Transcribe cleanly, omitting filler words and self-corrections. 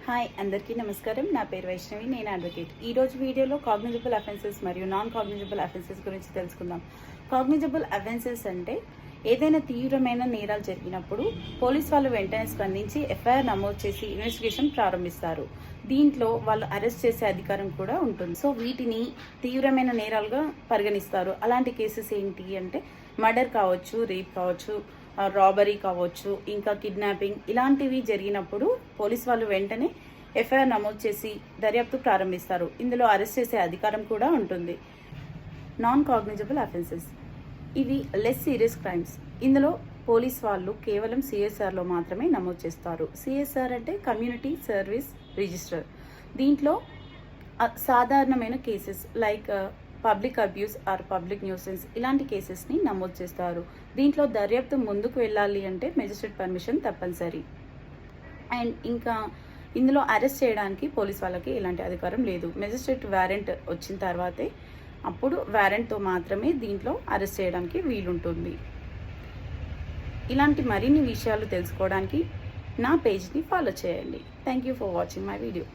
Hi అందరికీ నమస్కారం. నా పేరు వైష్ణవి, నేను అడ్వకేట్. ఈరోజు వీడియోలో కాగ్నిజబుల్ అఫెన్సెస్ మరియు నాన్ కాగ్నిజబుల్ అఫెన్సెస్ గురించి తెలుసుకుందాం. కాగ్నిజబుల్ అఫెన్సెస్ అంటే ఏదైనా తీవ్రమైన నేరాలు జరిగినప్పుడు పోలీస్ వాళ్ళు వెంటనే స్పందించి ఎఫ్ఐఆర్ నమోదు చేసి ఇన్వెస్టిగేషన్ ప్రారంభిస్తారు. దీంట్లో వాళ్ళు అరెస్ట్ చేసే అధికారం కూడా ఉంటుంది. సో వీటిని తీవ్రమైన నేరాలుగా పరిగణిస్తారు. అలాంటి కేసెస్ ఏంటి అంటే మర్డర్ కావచ్చు, రేప్ కావచ్చు, రాబరీ కావచ్చు, ఇంకా కిడ్నాపింగ్, ఇలాంటివి జరిగినప్పుడు పోలీస్ వాళ్ళు వెంటనే ఎఫ్ఐఆర్ నమోదు చేసి దర్యాప్తు ప్రారంభిస్తారు. ఇందులో అరెస్ట్ చేసే అధికారం కూడా ఉంటుంది. నాన్ కాగ్నిజబుల్ అఫెన్సెస్ ఇవి లెస్ సీరియస్ క్రైమ్స్. ఇందులో పోలీస్ వాళ్ళు కేవలం సిఎస్ఆర్లో మాత్రమే నమోదు చేస్తారు. సిఎస్ఆర్ అంటే కమ్యూనిటీ సర్వీస్ రిజిస్టర్. దీంట్లో సాధారణమైన cases like public abuse or public nuisance ఇలాంటి కేసెస్ని నమోదు చేస్తారు. దీంట్లో దర్యాప్తు ముందుకు వెళ్ళాలి అంటే మెజిస్ట్రేట్ పర్మిషన్ తప్పనిసరి. అండ్ ఇంకా ఇందులో అరెస్ట్ చేయడానికి పోలీస్ వాళ్ళకి ఎలాంటి అధికారం లేదు. మెజిస్ట్రేట్ వారెంట్ వచ్చిన తర్వాతే అప్పుడు వారెంట్తో మాత్రమే దీంట్లో అరెస్ట్ చేయడానికి వీలుంటుంది. ఇలాంటి మరిన్ని విషయాలు తెలుసుకోవడానికి నా పేజ్ని ఫాలో చేయండి. Thank you for watching my video.